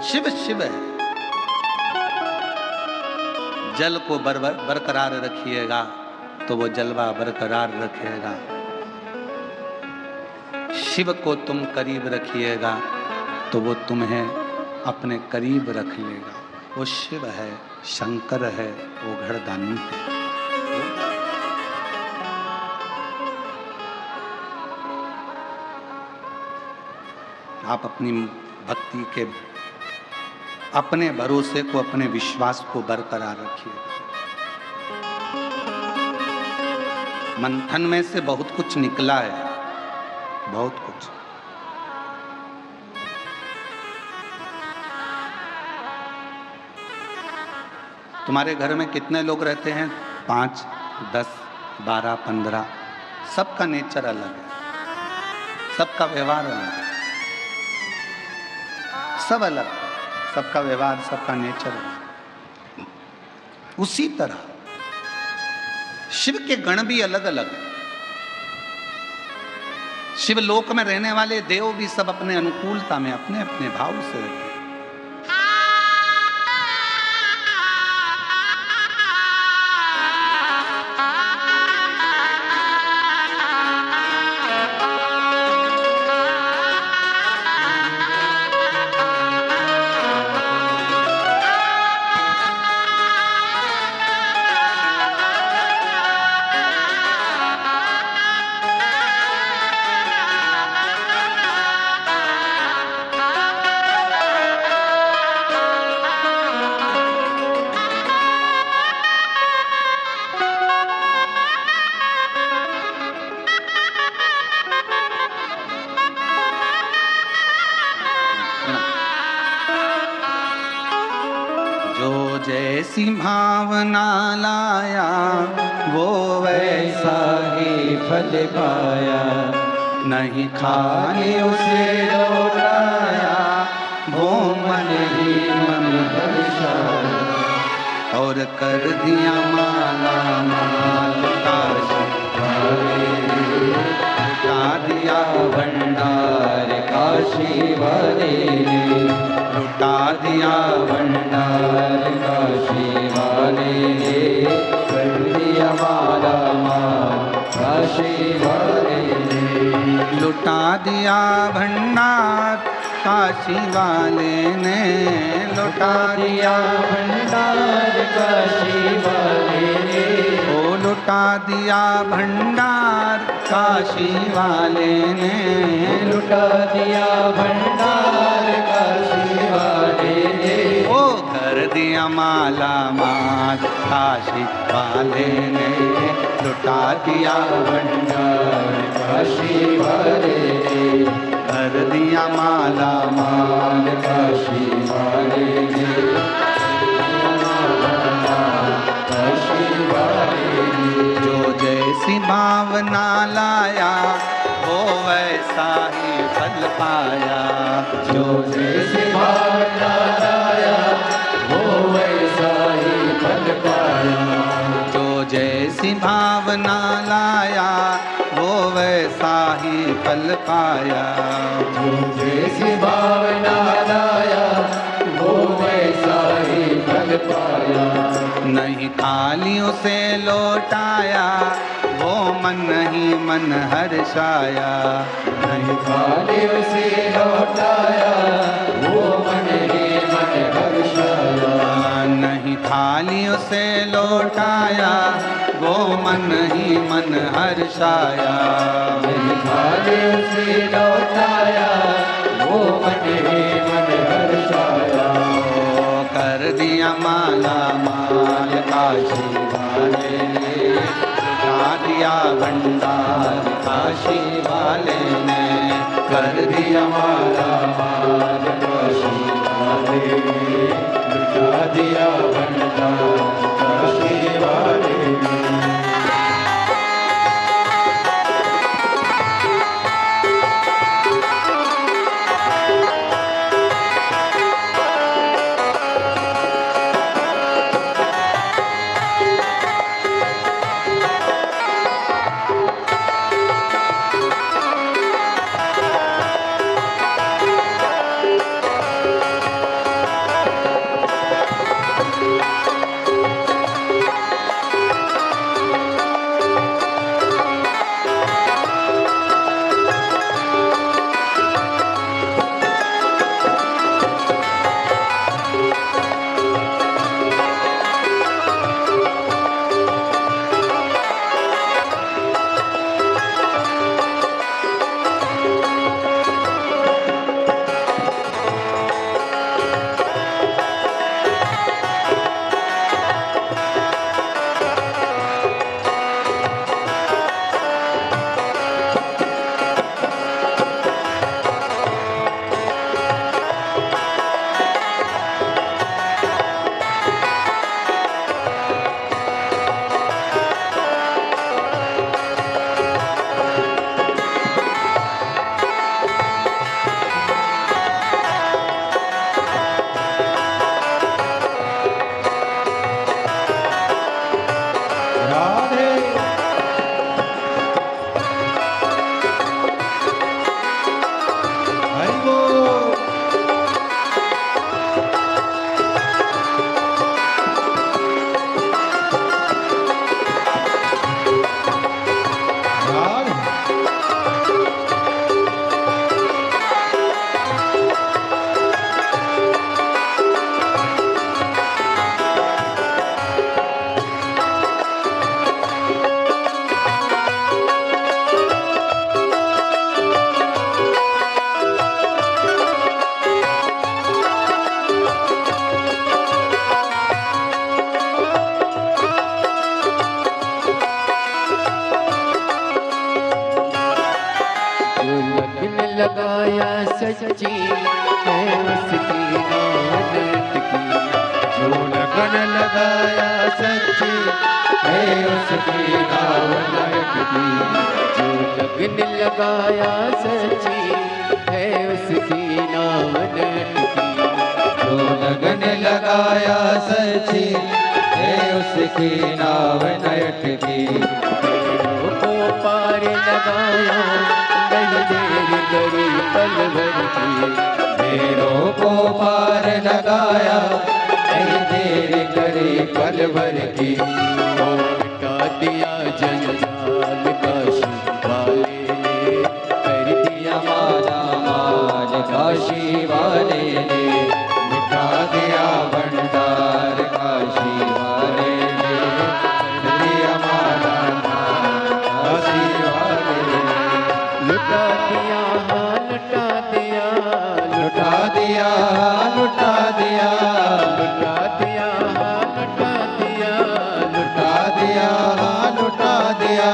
शिव शिव है, जल को बरकरार रखिएगा तो वो जलवा बरकरार रखेगा। शिव को तुम करीब रखिएगा तो वो तुम्हें अपने करीब रख लेगा। वो शिव है, शंकर है, वो घरदानी है। आप अपनी भक्ति के, अपने भरोसे को, अपने विश्वास को बरकरार रखिए। मंथन में से बहुत कुछ निकला है, बहुत कुछ। तुम्हारे घर में कितने लोग रहते हैं? 5, 10, 12, 15। सबका नेचर अलग है, सबका व्यवहार अलग है, सब अलग, सबका व्यवहार, सबका नेचर अलग। उसी तरह शिव के गण भी अलग अलग। शिवलोक में रहने वाले देव भी सब अपने अनुकूलता में, अपने अपने भाव से रहते हैं। जैसी भावना लाया वो वैसा ही फल पाया, नहीं खाली उसे लौटाया, वो मन ही मन हर्षाया और कर दिया माला माल काशी वाले ने, लुटा दिया भंडार काशी वाले ने, लुटा दिया भंडार काशी वाले ने, कर दिया माला माल काशी वाले ने, लुटा दिया भंडार काशी वाले ने, लुटा दिया भंडार काशी वाले ने, ओ लुटा दिया भंडार काशी वाले ने, लुटा दिया भंडार काशी वाले ने, ओ कर दिया माला माल काशी वाले ने, लुटा दिया भंडार काशी वाले ने, कर दिया माला माल काशी वाले ने, काशी वाले ने, जो जैसी भावना लाया वो वैसा ही फल पाया, जो जैसी भावना लाया वो वैसा ही फल पाया, जो जैसी भावना लाया वो वैसा ही फल पाया, जो जैसी भावना लाया वो वैसा ही फल पाया, नहीं खाली उसे लौटाया वो मन ही मन हर्षाया, नहीं खाली उसे लौटाया वो मन ही मन हर्षाया, नहीं खाली उसे लौटाया वो मन ही मन हर्षाया, नहीं खाली उसे लौटाया वो मन ही मन हर्षाया, ओ कर दिया माला माल काशी वाले ने, लुटा दिया भंडार काशी वाले ने, कर दिया माला माल काशी वाले ने, लुटा दिया भंडार काशी वाले ने, लगाया सच्ची है उसकी नानक की, जो लगन लगाया सच्ची है उसकी नानक की, जो लगन लगाया सच्ची है उसकी नानक की, लगाया सच्ची है उसकी नाव न अटकी। भेड़ों को पार लगाया नहीं देर करी पल भर की। भेड़ों को पार लगाया नहीं देर करी पल भर की। वो मिटा दिया जंजाल काशी वाले ने कर दिया माला माल काशी वाले ने। मिटा दिया भंडार काशी वाले ने कर दिया माला माल काशी वाले ने। लुटा दिया लुटा दिया लुटा दिया लुटा दिया लुटा दिया लुटा दिया लुटा दिया लुटा दिया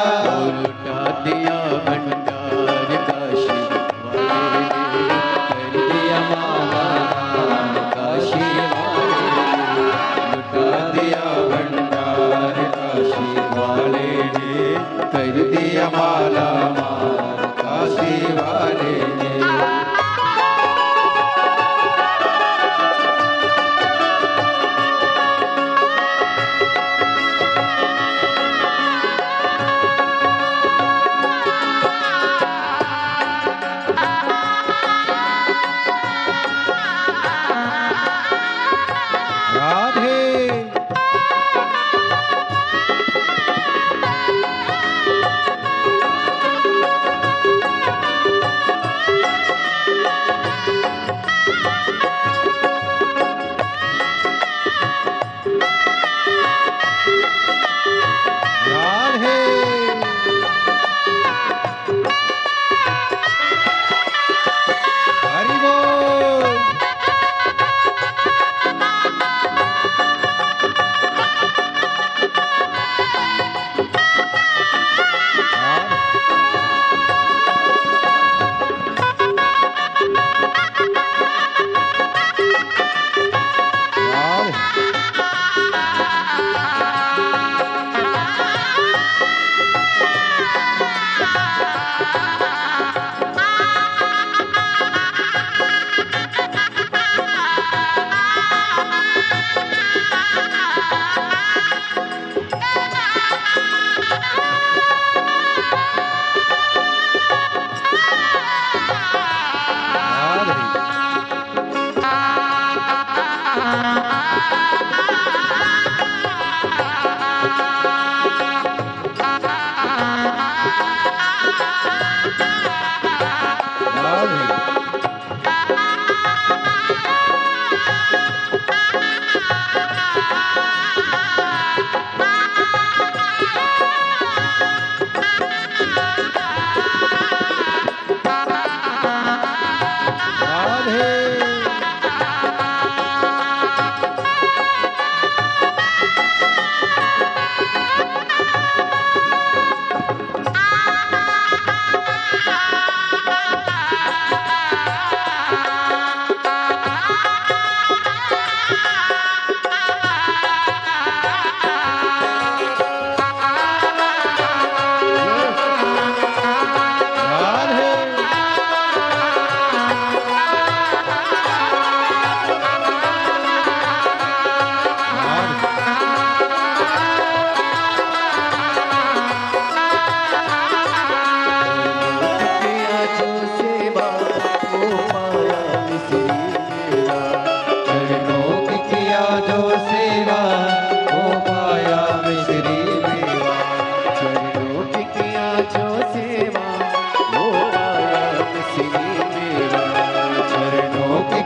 लुटा दिया भंडार काशी वाले ने कर दिया माला माल काशी वाले ने। लुटा दिया भंडार काशी वाले ने कर दिया माला माल काशी वाले ने।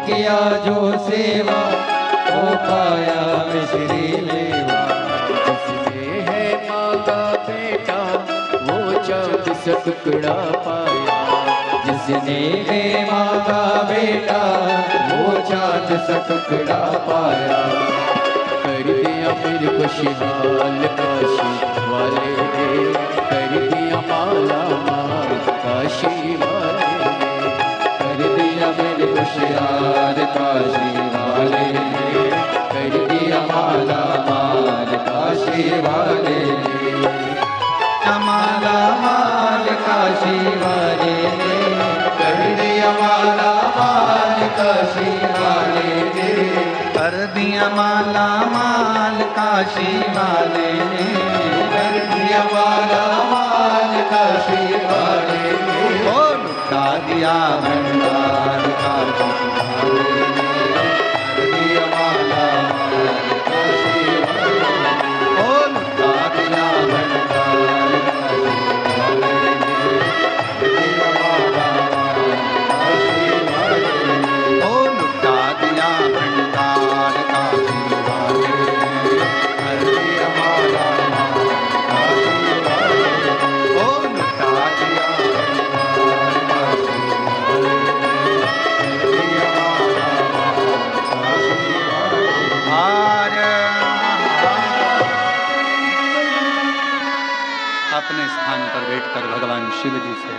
किया जो सेवा हो पाया मिश्री मेवा। जिसने है मांगा बेटा वो चांद सा टुकड़ा पाया। जिसने है मांगा बेटा वो चांद सा टुकड़ा पाया। कर दिया फिर खुशहाल काशी वाले ने, कर दिया माला माल काशी वाले ने, कर दिया फिर खुशहाल काशी वाले ने, कर दिया माला माल काशी वाले ने, माला माल काशी वाले ने, कर दिया माला माल काशी वाले ने, कर दिया दिया माला माल काशी वाले ने, कर दिया माला माल काशी वाले ने, ओ लुटा दिया भंडार काशी वाले ने, कर दिया माला माल काशी वाले ने, ओ लुटा दिया भंडार काशी वाले ने, कर दिया माला माल काशी वाले ने, ओ लुटा दिया भंडार काशी वाले ने, कर दिया माला माल काशी वाले ने, ओ लुटा दिया भंडार काशी वाले ने। कर दिया माला माल काशी वाले ने। अपने स्थान पर बैठकर भगवान शिव जी से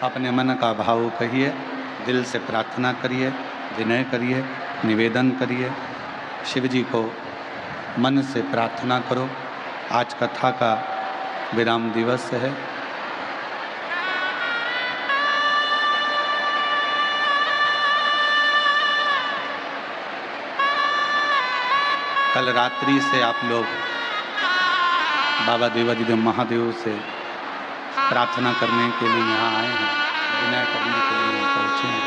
अपने मन का भाव कहिए, दिल से प्रार्थना करिए, विनय करिए, निवेदन करिए। शिव जी को मन से प्रार्थना करो। आज कथा का विराम दिवस है। कल रात्रि से आप लोग बाबा देवादिदेव महादेव से प्रार्थना करने के लिए यहाँ आए हैं, विनय करने के लिए पहुँचे हैं।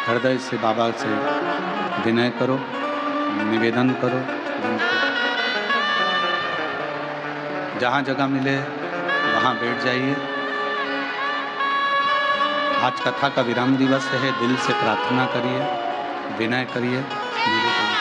हृदय से बाबा से विनय करो, निवेदन करो। जहाँ जगह मिले वहाँ बैठ जाइए। आज कथा का विराम दिवस है। दिल से प्रार्थना करिए, विनय करिए, निवेदन करिए।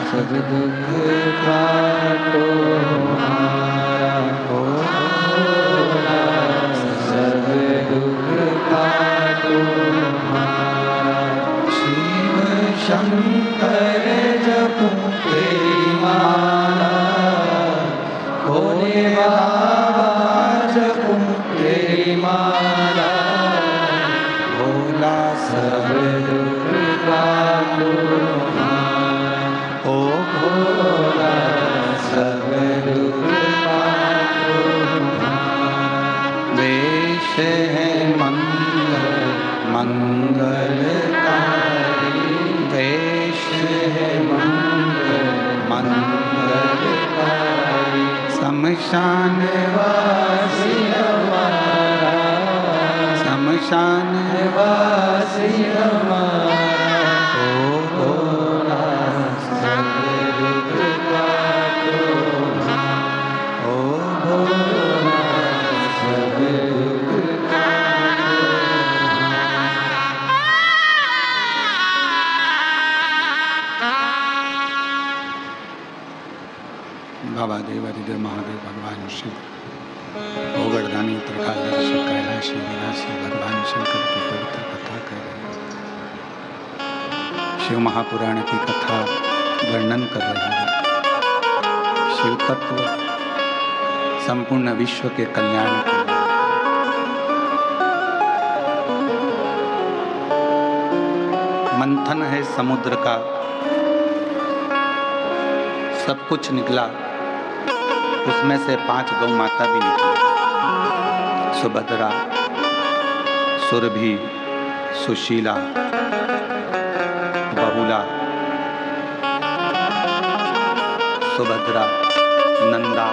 सब दुख काटो हमारा भोला, सब दुख काटो हमारा। शिव शंकर जपो तेरी माला, भोले बाबा जपो तेरी माला, भोला सब दुख काटो हमारा। ओ भोला सब दुख काटो हमारा। वेश है मंगल मंगलकारी, वेश है मंगल मंगलकारी। शमशान वासी हमारा, शमशान वासी हमारा। ओ भोला सब दुख काटो हमारा। ओ भोला सब दुख काटो बाबा देवादिदेव महादेव भगवान शिव, भोगड़दानी त्रिकालदर्शी कैलाशी विनाशी भगवान शंकर की पवित्र कथा कह रहे हैं। शिव महापुराण की कथा वर्णन कर रही है। शिव तत्व संपूर्ण विश्व के कल्याण के लिए। मंथन है समुद्र का, सब कुछ निकला, उसमें से 5 गौ माता भी निकली। सुभद्रा, सुरभि, सुशीला, बहुला, सुभद्रा, नंदा,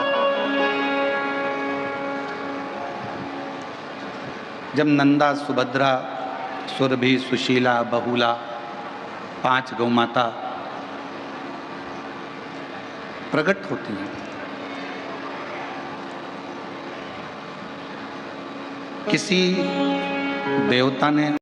जब नंदा, सुभद्रा, सुरभि, सुशीला, बहुला 5 गौ माता प्रकट होती हैं, किसी देवता ने